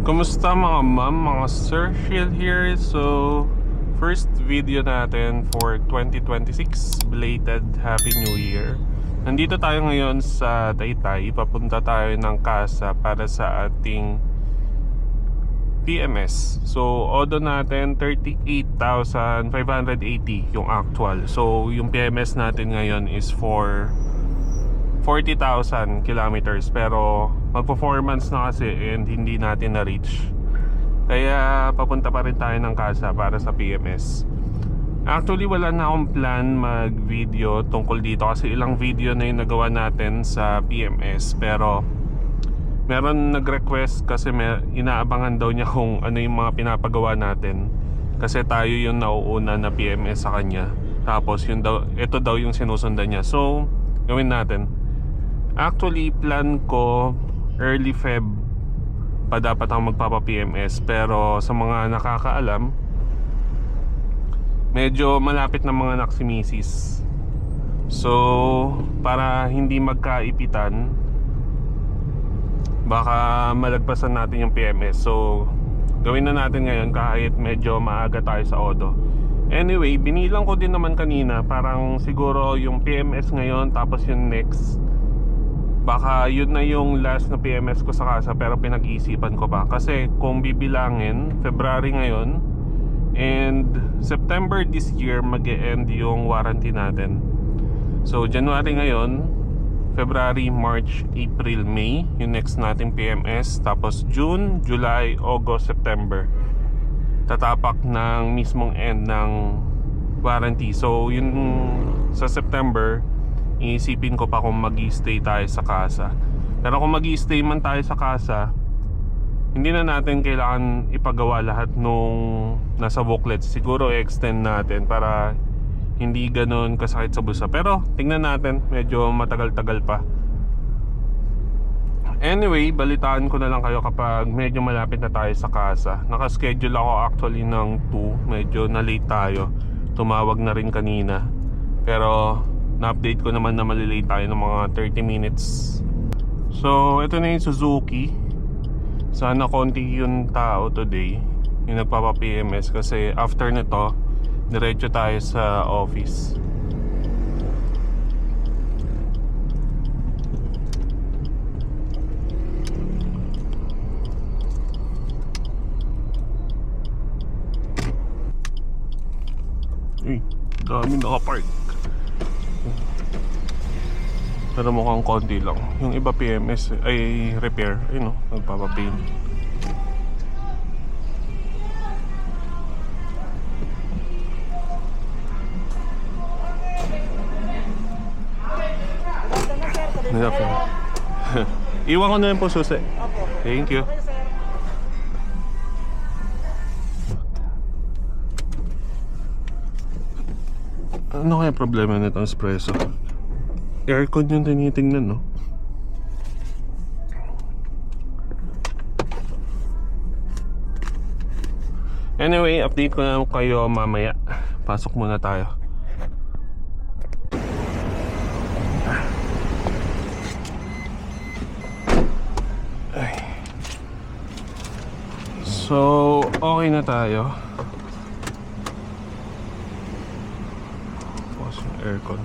Kumusta mga ma'am, mga sir? Shield here. So, first video natin for 2026. Belated Happy New Year. Nandito tayo ngayon sa Taytay. Papunta tayo ng casa para sa ating PMS. So, odo natin 38,580 yung actual. So, yung PMS natin ngayon is for 40,000 kilometers, pero mag-performance na kasi and hindi natin na-reach. Kaya papunta pa rin tayo ng casa para sa PMS. Actually wala na akong plan mag-video tungkol dito kasi ilang video na yung nagawa natin sa PMS. Pero meron nag-request kasi inaabangan daw niya kung ano yung mga pinapagawa natin, kasi tayo yung nauuna na PMS sa kanya. Tapos yun daw, ito daw yung sinusundan niya. So gawin natin. Actually, plan ko early Feb pa dapat ako magpapa-PMS. Pero sa mga nakakaalam, medyo malapit na mga anak si Mrs. So, para hindi magkaipitan, baka malagpasan natin yung PMS. So, gawin na natin ngayon kahit medyo maaga tayo sa Odo. Anyway, binilang ko din naman kanina, parang siguro yung PMS ngayon tapos yung next, baka yun na yung last na PMS ko sa casa. Pero pinag-iisipan ko pa kasi kung bibilangin, February ngayon and September this year mag-e-end yung warranty natin. So January ngayon, February, March, April, May yung next nating PMS. Tapos June, July, August, September tatapak ng mismong end ng warranty. So yun, sa September iisipin ko pa kung mag-i-stay tayo sa casa. Pero kung mag-i-stay man tayo sa casa, hindi na natin kailangan ipagawa lahat nung nasa booklet. Siguro extend natin para hindi ganun kasakit sa bulsa. Pero tingnan natin, medyo matagal-tagal pa. Anyway, balitaan ko na lang kayo kapag medyo malapit na tayo sa casa. Nakaschedule ako actually ng 2. Medyo na-late tayo. Tumawag na rin kanina. Pero na-update ko naman na malilate tayo ng mga 30 minutes. So, ito na yung Suzuki. Sana konti yung tao today yung nagpapa-PMS, kasi after nito diretso tayo sa office. Uy, dami nakapark. Pero mukhang konti lang. Yung iba PMS ay repair. Ayun o, nagpapapaint. Iwan ko na lang po susi. Thank you. Ano kaya problema nitong espresso? Aircon yung tinitingnan, no? Anyway, update ko na kayo mamaya. Pasok muna tayo. Ay. So, okay na tayo. Pause yung aircon.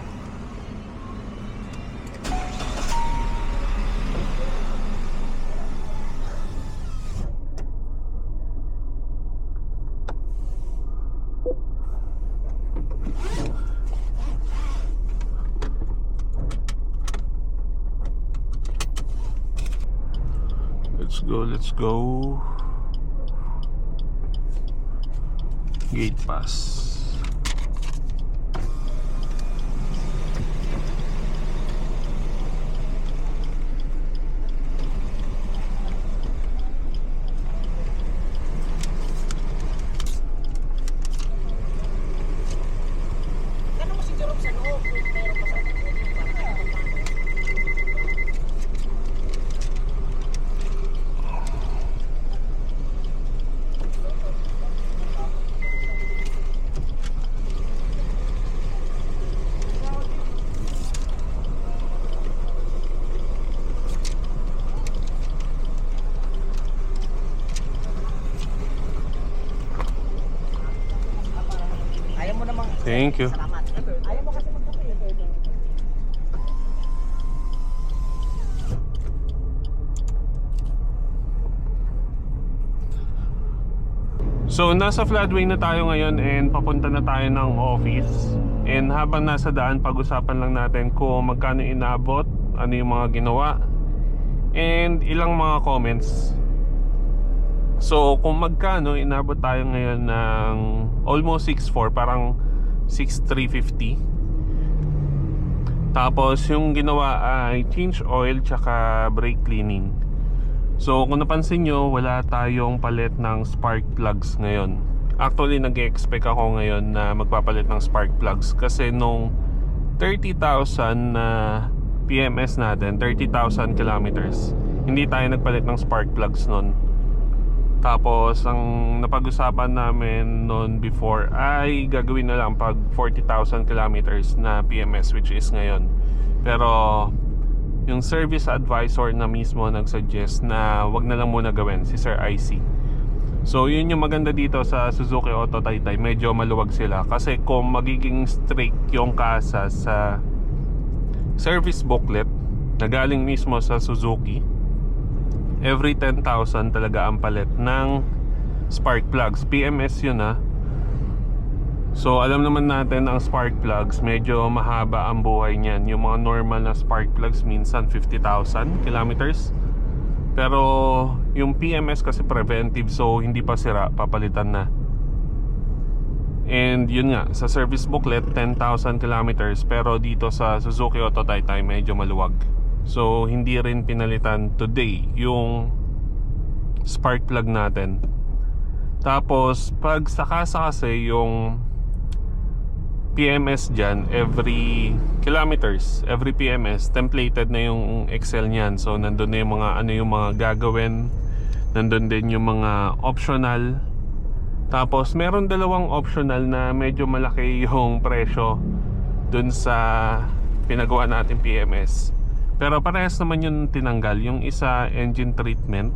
Let's go. Gate pass. Thank you. Salamat. So nasa floodway na tayo ngayon and papunta na tayo ng office. And habang nasa daan, pag-usapan lang natin kung magkano inabot, ano yung mga ginawa, and ilang mga comments. So kung magkano, inabot tayo ngayon ng almost 6.4, parang 6.350. Tapos yung ginawa ay change oil tsaka brake cleaning. So kung napansin nyo, wala tayong palit ng spark plugs ngayon. Actually nag-expect ako ngayon na magpapalit ng spark plugs, kasi nung 30,000 na PMS natin, 30,000 kilometers, hindi tayo nagpalit ng spark plugs nun. Tapos ang napag-usapan namin noon before ay gagawin na lang pag 40,000 kilometers na PMS, which is ngayon. Pero yung service advisor na mismo nagsuggest na wag na lang muna gawin, si Sir IC. So yun yung maganda dito sa Suzuki Auto Taytay, medyo maluwag sila. Kasi kung magiging strict yung kasa sa service booklet na galing mismo sa Suzuki, every 10,000 talaga ang palit ng spark plugs. PMS yun ha. So alam naman natin ang spark plugs, medyo mahaba ang buhay niyan. Yung mga normal na spark plugs minsan 50,000 kilometers. Pero yung PMS kasi preventive, so hindi pa sira, papalitan na. And yun nga, sa service booklet 10,000 kilometers, pero dito sa Suzuki Auto Taytay medyo maluwag. So hindi rin pinalitan today yung spark plug natin. Tapos pag sakasa kasi yung PMS dyan, every kilometers, every PMS templated na yung Excel niyan. So nandun na yung mga ano yung mga gagawin, nandun din yung mga optional. Tapos meron dalawang optional na medyo malaki yung presyo dun sa pinagawa natin PMS. Pero parehas naman yung tinanggal. Yung isa, engine treatment.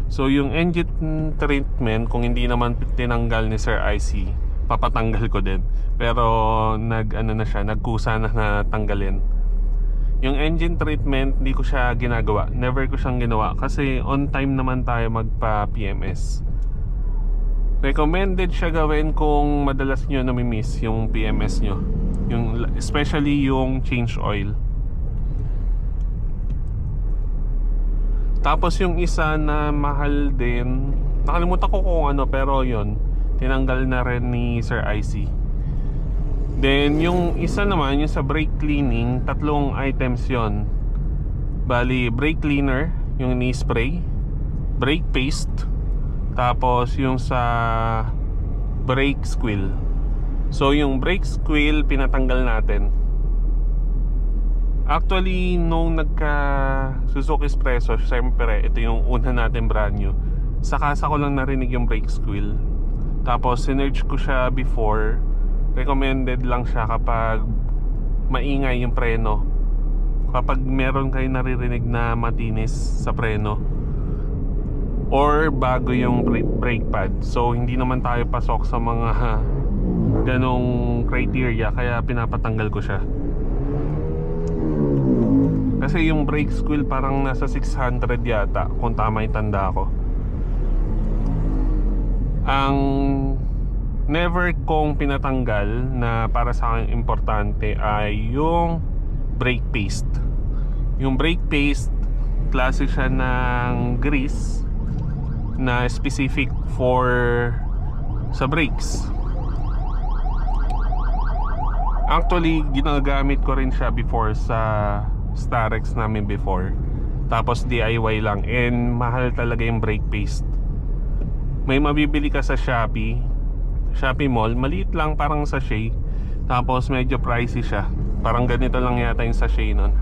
So yung engine treatment, kung hindi naman tinanggal ni Sir IC, papatanggal ko din. Pero nagkusa na tanggalin. Yung engine treatment, hindi ko siya ginagawa. Never ko siyang ginawa kasi on time naman tayo magpa PMS. Recommended siya gawin kung madalas nyo namimiss yung PMS nyo, especially yung change oil. Tapos yung isa na mahal din, nakalimutan ko kung ano, pero yun, tinanggal na rin ni Sir IC. Then yung isa naman, yung sa brake cleaning, tatlong items yon. Bali, brake cleaner, yung ni-spray, brake paste, tapos yung sa brake squill. So yung brake squill pinatanggal natin. Actually, nung nagka Suzuki Espresso, syempre ito yung una natin brand new, saka ko lang narinig yung brake squill. Tapos sinerge ko siya before, recommended lang siya kapag maingay yung preno, kapag meron kayo naririnig na matinis sa preno, or bago yung brake pad. So hindi naman tayo pasok sa mga ganong criteria, kaya pinapatanggal ko siya. Kasi yung brake squill parang nasa 600 yata, kung tama yung tanda ko. Ang never kong pinatanggal na para sa akin importante ay yung brake paste. Yung brake paste, klase siya ng grease na specific for sa brakes. Actually, ginagamit ko rin siya before sa Starex namin before. Tapos DIY lang, and mahal talaga yung brake paste. May mabibili ka sa Shopee Mall, maliit lang, parang sachet. Tapos medyo pricey siya. Parang ganito lang yata yung sachet nun.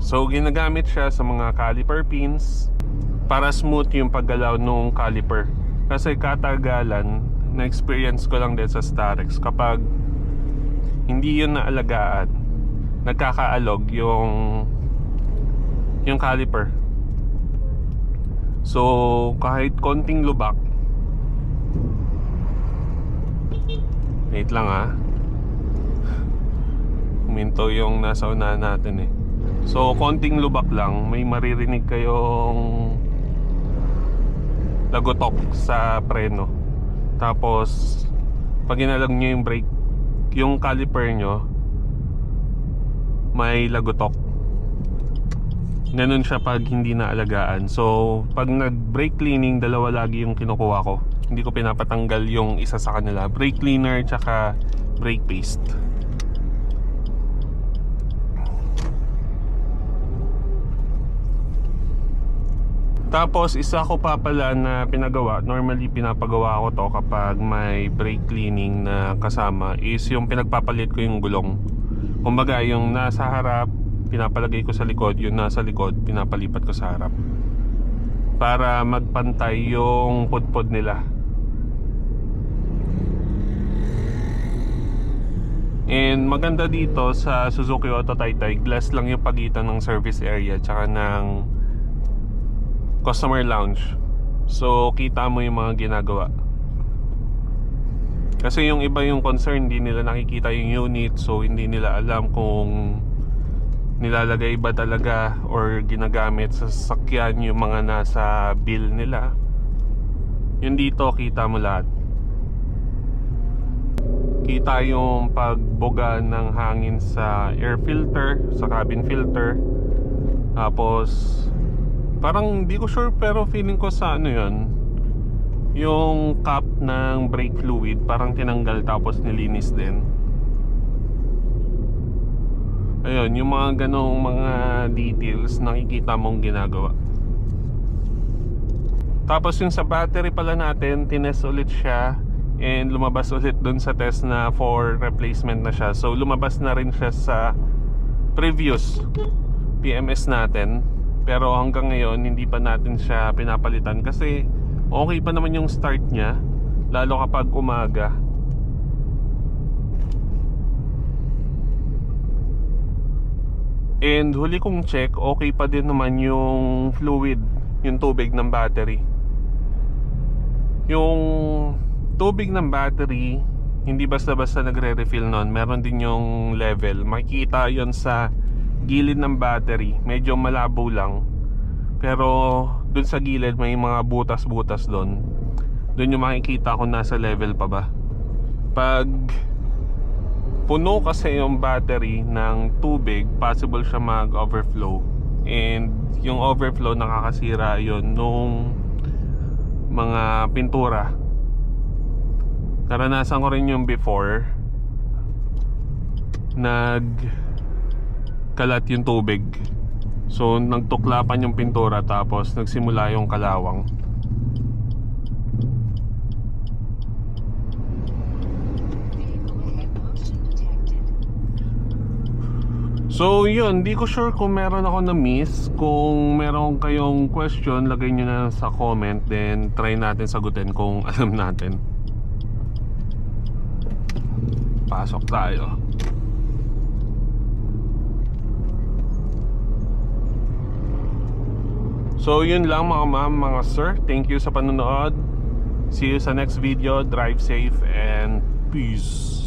So ginagamit siya sa mga caliper pins para smooth yung paggalaw nung caliper. Kasi katagalan, na-experience ko lang din sa Starex, kapag hindi yun naalagaan, nagkakaalog yung caliper. So kahit konting lubak, Wait lang ha. Huminto yung nasa unahan natin eh. So konting lubak lang, may maririnig kayong lagotok sa preno. Tapos pag inalag nyo yung brake, yung caliper nyo may lagotok. Ganun siya pag hindi naalagaan. So pag nag-brake cleaning, dalawa lagi yung kinukuha ko. Hindi ko pinapatanggal yung isa sa kanila, brake cleaner tsaka brake paste. Tapos isa ko pa pala na pinagawa, normally pinapagawa ko to kapag may brake cleaning na kasama, is yung pinagpapalit ko yung gulong. Kumbaga yung nasa harap pinapalagay ko sa likod, yung nasa likod pinapalipat ko sa harap para magpantay yung pudpud nila. And maganda dito sa Suzuki Auto Taytay, glass lang yung pagitan ng service area tsaka ng customer lounge. So kita mo yung mga ginagawa. Kasi yung iba yung concern, hindi nila nakikita yung unit, so hindi nila alam kung nilalagay ba talaga or ginagamit sa sasakyan yung mga nasa bill nila. Yung dito kita mo lahat. Kita yung pagbuga ng hangin sa air filter, sa cabin filter. Tapos parang hindi ko sure, pero feeling ko sa ano yun, yung cap ng brake fluid parang tinanggal tapos nilinis din. Ayun, yung mga ganong mga details nakikita mong ginagawa. Tapos yung sa battery pala natin, tinest ulit siya and lumabas ulit dun sa test na for replacement na siya. So lumabas na rin siya sa previous PMS natin, pero hanggang ngayon hindi pa natin siya pinapalitan kasi okay pa naman yung start niya, lalo kapag umaga. And huli kong check, okay pa din naman yung fluid, yung tubig ng battery. Yung tubig ng battery, hindi basta-basta nagre-refill nun. Meron din yung level. Makikita yon sa gilid ng battery. Medyo malabo lang, pero dun sa gilid may mga butas-butas dun. Dun yung makikita kung nasa level pa ba. Pag puno kasi yung battery ng tubig, possible siya mag-overflow. And yung overflow, nakakasira yon nung mga pintura. Karanasan ko rin yung before, nagkalat yung tubig. So nagtuklapan yung pintura, tapos nagsimula yung kalawang. So yun, di ko sure kung meron ako na miss. Kung meron kayong question, lagay nyo na sa comment, then try natin sagutin kung alam natin. Pasok tayo. So yun lang mga ma'am, mga sir. Thank you sa panonood. See you sa next video. Drive safe and peace.